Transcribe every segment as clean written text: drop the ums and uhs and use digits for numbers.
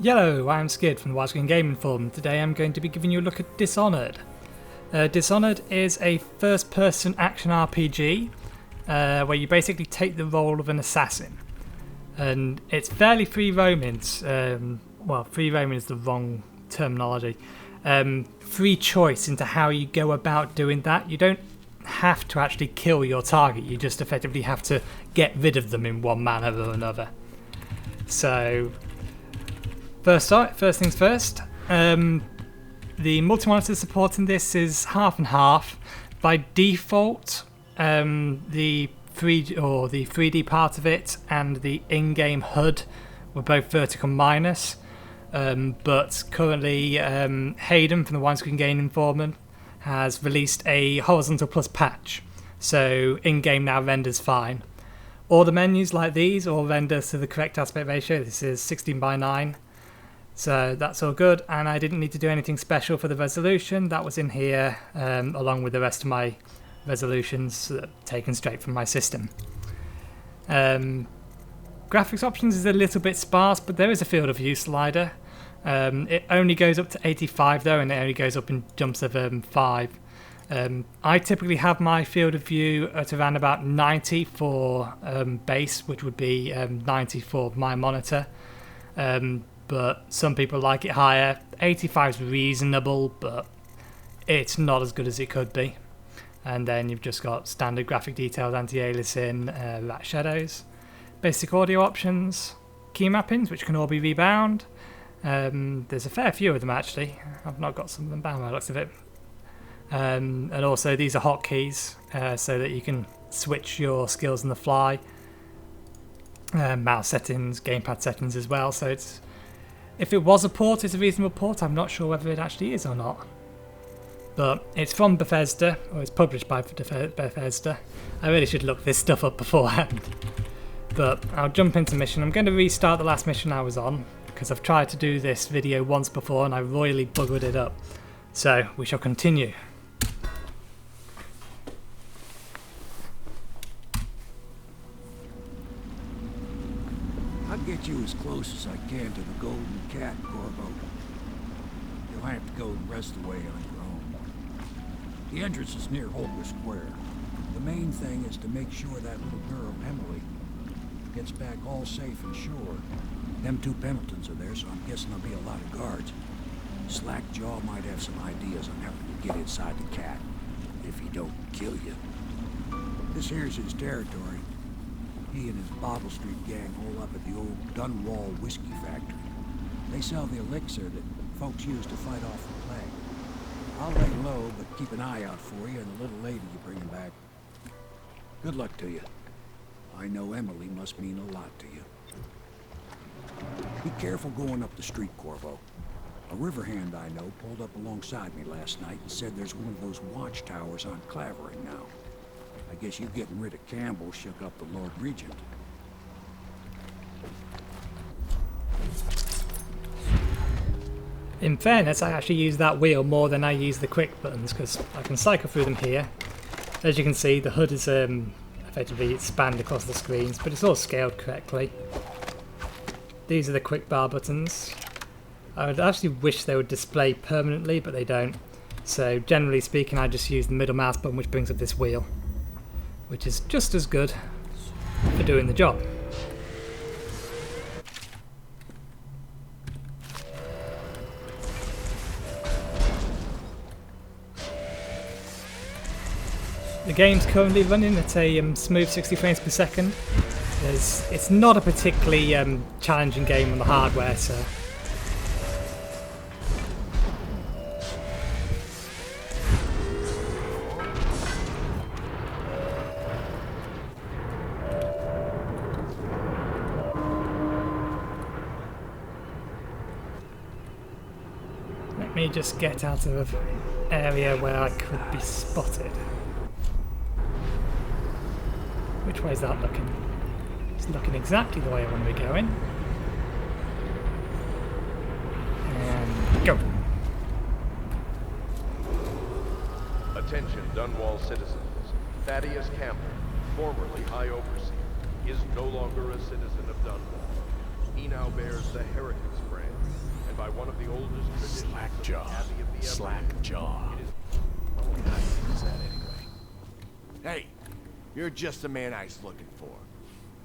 Hello, I'm Skid from the Widescreen Gaming Forum. Today I'm going to be giving you a look at Dishonored. Dishonored is a first-person action RPG where you basically take the role of an assassin. And it's fairly free roaming. Well, free roaming is the wrong terminology. Free choice into how you go about doing that. You don't have to actually kill your target, you just effectively have to get rid of them in one manner or another. So, first things first, the multi-monitor support in this is half and half. By default, the 3D part of it and the in-game HUD were both vertical minus, but currently Hayden from the Widescreen Gaming Forum has released a horizontal plus patch, so in-game now renders fine. All the menus like these all render to the correct aspect ratio. This is 16:9. So that's all good, and I didn't need to do anything special for the resolution. That was in here along with the rest of my resolutions taken straight from my system. Graphics options is a little bit sparse, but there is a field of view slider. It only goes up to 85 though, and it only goes up in jumps of 5. I typically have my field of view at around about 90 for base, which would be 90 for my monitor. But some people like it higher. 85 is reasonable, but it's not as good as it could be. And then you've just got standard graphic details, anti-aliasing, rat shadows, basic audio options, key mappings, which can all be rebound. There's a fair few of them actually. I've not got some of them bound by the looks of it. And also these are hotkeys, so that you can switch your skills on the fly. Mouse settings, gamepad settings as well. So it's, if it was a port, it's a reasonable port. I'm not sure whether it actually is or not. But it's from Bethesda, or it's published by Bethesda. I really should look this stuff up beforehand. But I'll jump into mission. I'm going to restart the last mission I was on, because I've tried to do this video once before and I royally buggered it up. So we shall continue. I'll get you as close as I can to the Golden Cat, Corvo. You'll have to go the rest of the way on your own. The entrance is near Holger Square. The main thing is to make sure that little girl, Emily, gets back all safe and sure. Them two Pendletons are there, so I'm guessing there'll be a lot of guards. Slackjaw might have some ideas on how to get inside the cat, if he don't kill you. This here's his territory. He and his Bottle Street gang hole up at the old Dunwall whiskey factory. They sell the elixir that folks use to fight off the plague. I'll lay low, but keep an eye out for you and the little lady you bring back. Good luck to you. I know Emily must mean a lot to you. Be careful going up the street, Corvo. A river hand I know pulled up alongside me last night and said there's one of those watchtowers on Clavering now. I guess you getting rid of Campbell shook up the Lord Regent. In fairness, I actually use that wheel more than I use the quick buttons, because I can cycle through them here. As you can see, the HUD is effectively spanned across the screens, but it's all scaled correctly. These are the quick bar buttons. I would actually wish they would display permanently, but they don't. So generally speaking, I just use the middle mouse button, which brings up this wheel, which is just as good for doing the job. The game's currently running at a smooth 60 frames per second. It's not a particularly challenging game on the hardware, so let me just get out of an area where I could be spotted. Which way is that looking? It's looking exactly the way I want to be going. And go! Attention Dunwall citizens. Thaddeus Campbell, formerly High Overseer, is no longer a citizen of Dunwall. He now bears the Heretics brand, and by one of the oldest traditions of the Abbey of the Slackjaw. it is What is that anyway? Hey, you're just the man I was looking for.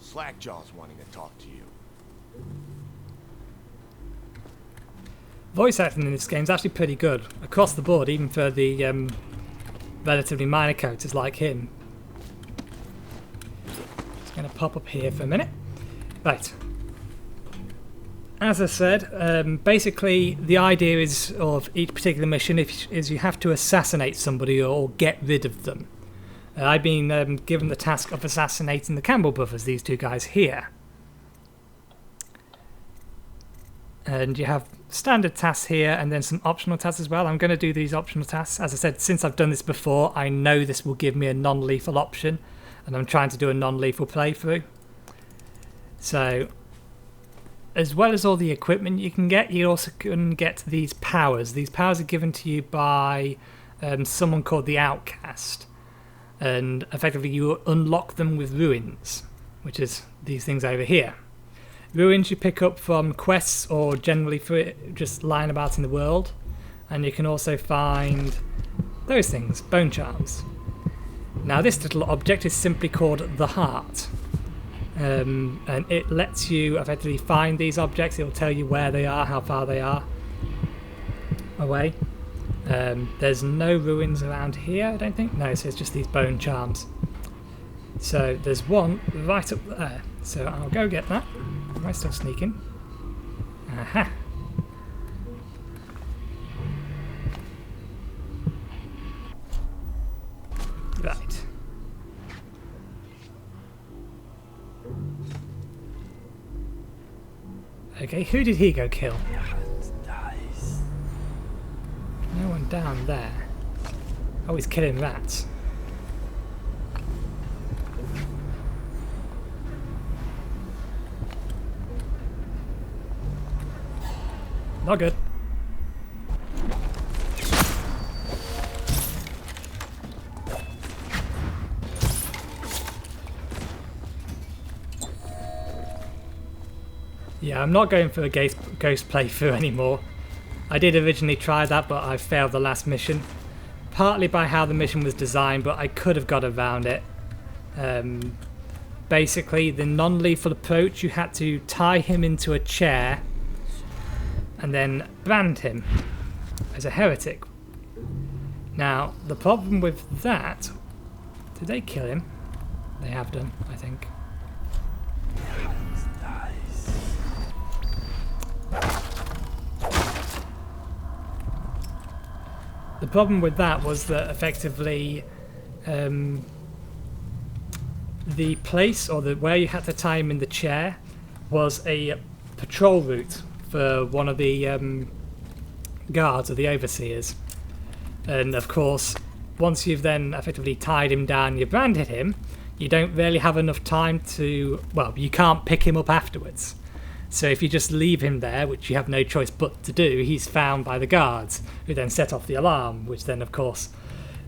Slackjaw's wanting to talk to you. Voice acting in this game is actually pretty good across the board, even for the relatively minor characters like him. Just going to pop up here for a minute. Right. As I said, basically the idea is of each particular mission is you have to assassinate somebody or get rid of them. I've been given the task of assassinating the Campbell brothers, these two guys here. And you have standard tasks here and then some optional tasks as well. I'm going to do these optional tasks. As I said, since I've done this before, I know this will give me a non-lethal option, and I'm trying to do a non-lethal playthrough. So, as well as all the equipment you can get, you also can get these powers. These powers are given to you by someone called the Outcast, and effectively you unlock them with ruins, which is these things over here. Ruins you pick up from quests or generally just lying about in the world, and you can also find those things, bone charms. Now this little object is simply called the Heart, and it lets you effectively find these objects. It will tell you where they are, how far they are away. There's no ruins around here, I don't think. No, so it's just these bone charms. So there's one right up there, so I'll go get that. Am I still sneaking? Aha! Right. Okay, who did he go kill? No one down there. Oh, he's killing rats. Not good. Yeah, I'm not going for a ghost playthrough anymore. I did originally try that, but I failed the last mission. Partly by how the mission was designed, but I could have got around it. Basically, the non-lethal approach, you had to tie him into a chair and then brand him as a heretic. Now, the problem with that... Did they kill him? They have done, I think. The problem with that was that effectively the place or where you had to tie him in the chair was a patrol route for one of the guards or the overseers, and of course once you've then effectively tied him down, you branded him, you don't really have enough time to, well, you can't pick him up afterwards. So if you just leave him there, which you have no choice but to do, he's found by the guards, who then set off the alarm, which then of course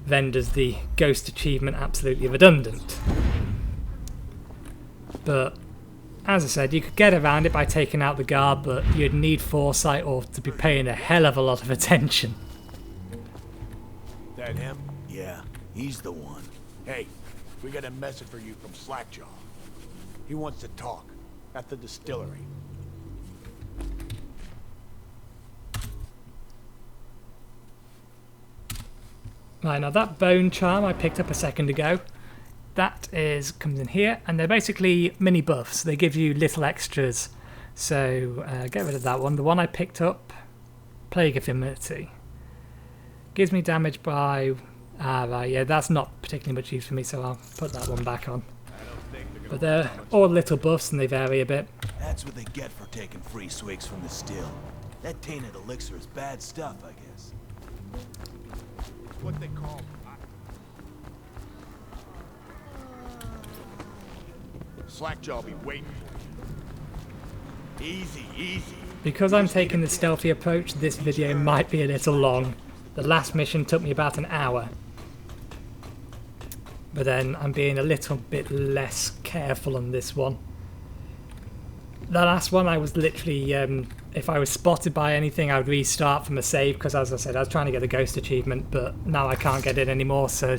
renders the ghost achievement absolutely redundant. But as I said, you could get around it by taking out the guard, but you'd need foresight or to be paying a hell of a lot of attention. That him? Yeah, he's the one. Hey, we got a message for you from Slackjaw. He wants to talk at the distillery. Right, now that bone charm I picked up a second ago, that comes in here, and they're basically mini buffs. They give you little extras. So get rid of that one. The one I picked up, Plague Affinity, gives me damage by... right, yeah, that's not particularly much use for me, so I'll put that one back on. But they're all little buffs and they vary a bit. That's what they get for taking free swigs from the still. That tainted elixir is bad stuff, I guess. It's what they call... Slackjaw be waiting for you. Easy, easy. Because I'm taking the stealthy approach, this video might be a little long. The last mission took me about an hour. But then I'm being a little bit less careful on this one. The last one, I was literally, if I was spotted by anything, I would restart from a save, because as I said, I was trying to get the ghost achievement, but now I can't get it anymore, so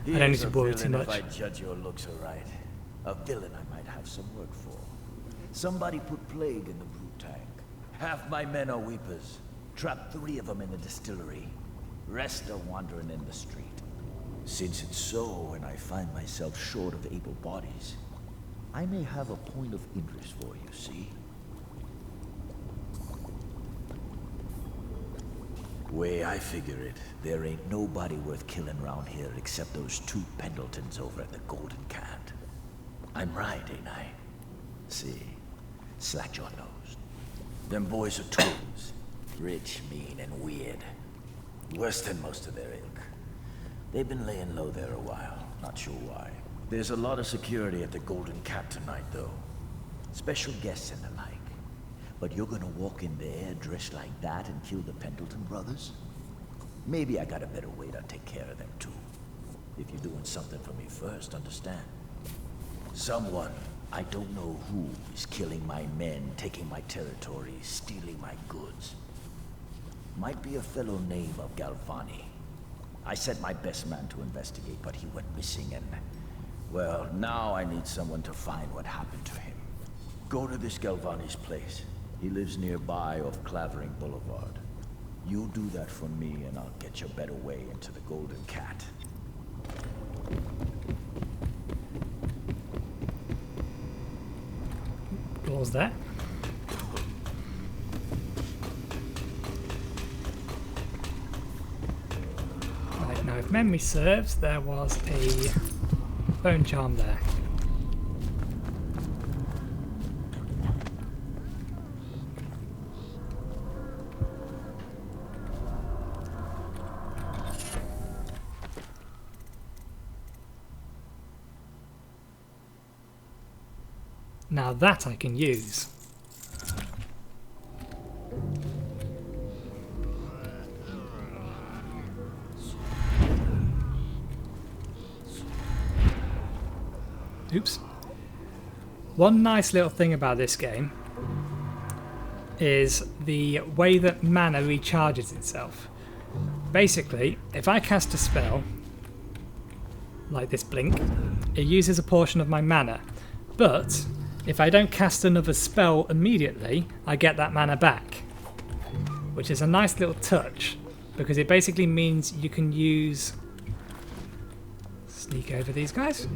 I don't need to worry too much. If I judge your looks aright, a villain I might have some work for. Somebody put plague in the brew tank. Half my men are weepers. Trapped 3 of them in the distillery. Rest are wandering in the street. Since it's so, and I find myself short of able bodies, I may have a point of interest for you, see? Way I figure it, there ain't nobody worth killing around here except those 2 Pendletons over at the Golden Cat. I'm right, ain't I? See, Slackjaw knows. Them boys are twins. Rich, mean, and weird. Worse than most of their ilk. They've been laying low there a while, not sure why. There's a lot of security at the Golden Cat tonight, though. Special guests and the like. But you're gonna walk in there dressed like that and kill the Pendleton brothers? Maybe I got a better way to take care of them, too. If you're doing something for me first, understand? Someone, I don't know who, is killing my men, taking my territory, stealing my goods. Might be a fellow named of Galvani. I sent my best man to investigate, but he went missing and... well, now I need someone to find what happened to him. Go to this Galvani's place. He lives nearby off Clavering Boulevard. You do that for me and I'll get you a better way into the Golden Cat. What was that? Right, now if memory serves, there was a bone charm there. Now that I can use. Oops. One nice little thing about this game is the way that mana recharges itself. Basically, if I cast a spell, like this blink, it uses a portion of my mana, but if I don't cast another spell immediately, I get that mana back, which is a nice little touch, because it basically means you can use... sneak over these guys.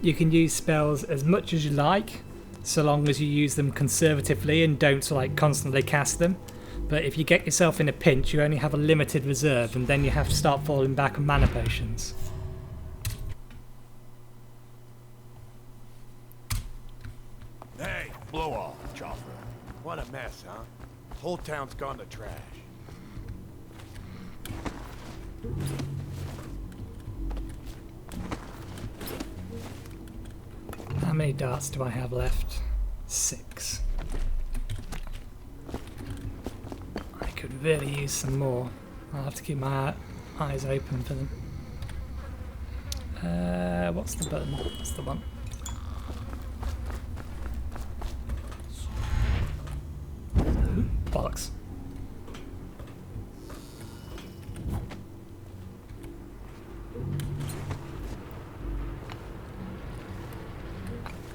You can use spells as much as you like, so long as you use them conservatively and don't like constantly cast them. But if you get yourself in a pinch, you only have a limited reserve, and then you have to start falling back on mana potions. Hey, blow off, Chopper. What a mess, huh? Whole town's gone to trash. How many darts do I have left? 6. I could really use some more. I'll have to keep my eyes open for them. What's the button? That's the one. Ooh, bollocks.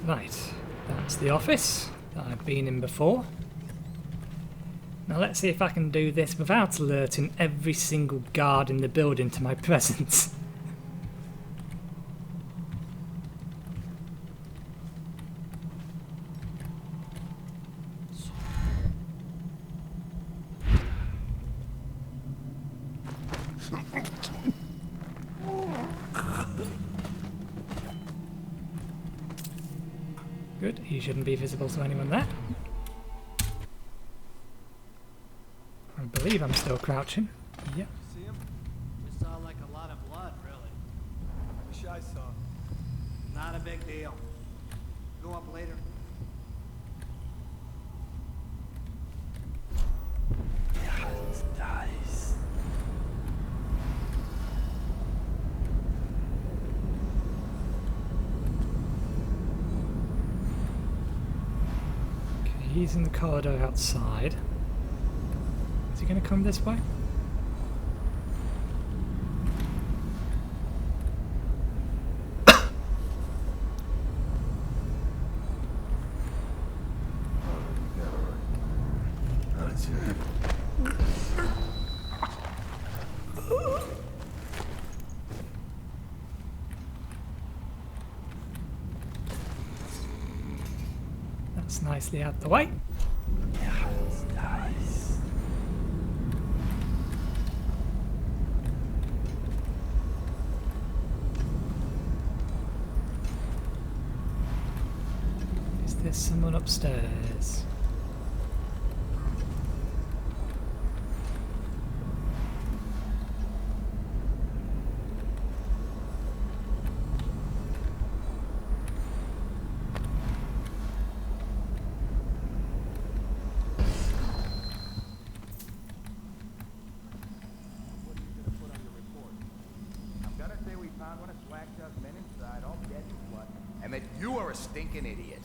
Right, that's the office that I've been in before. Now let's see if I can do this without alerting every single guard in the building to my presence. Good, he shouldn't be visible to anyone there. I believe I'm still crouching. Yep. See him? Just saw like a lot of blood, really. Wish I saw. Not a big deal. Go up later. He's in the corridor outside. Is he going to come this way? That's nicely out the way. Is there someone upstairs? And that you are a stinking idiot.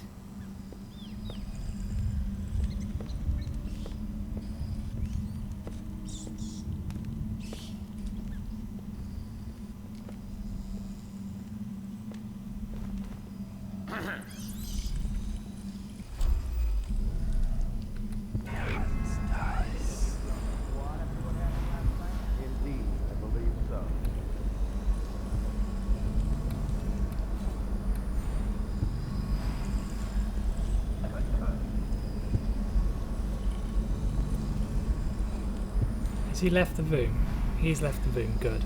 Indeed, I believe so. Has he left the room? He's left the room, good.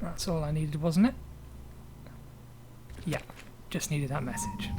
That's all I needed, wasn't it? Yeah, just needed that message.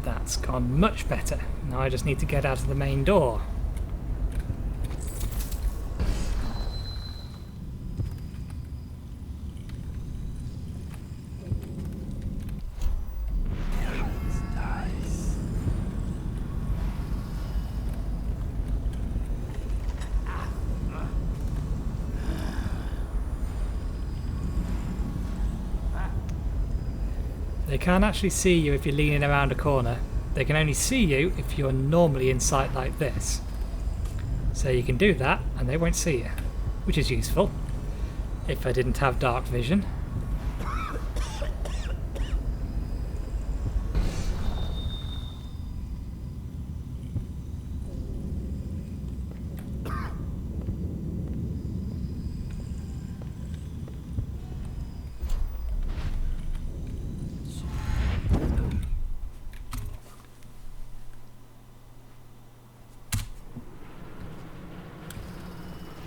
That's gone much better. Now I just need to get out of the main door. They can't actually see you if you're leaning around a corner. They can only see you if you're normally in sight like this. So you can do that and they won't see you, which is useful if I didn't have dark vision.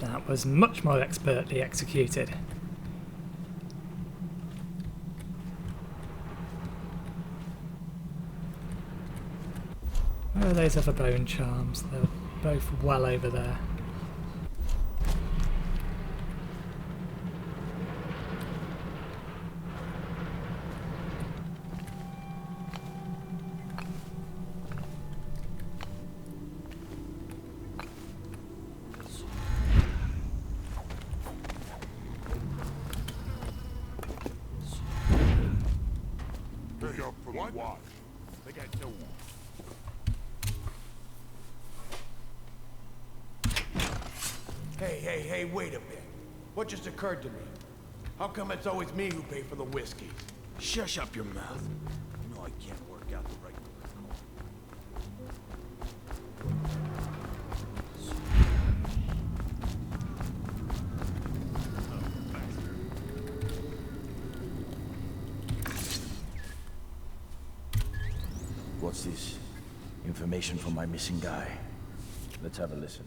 That was much more expertly executed. Where are those other bone charms? They're both well over there. What? They got no one. Hey, wait a minute. What just occurred to me? How come it's always me who pay for the whiskey? Shush up your mouth. You know I can't work out the right What's this? Information from my missing guy. Let's have a listen.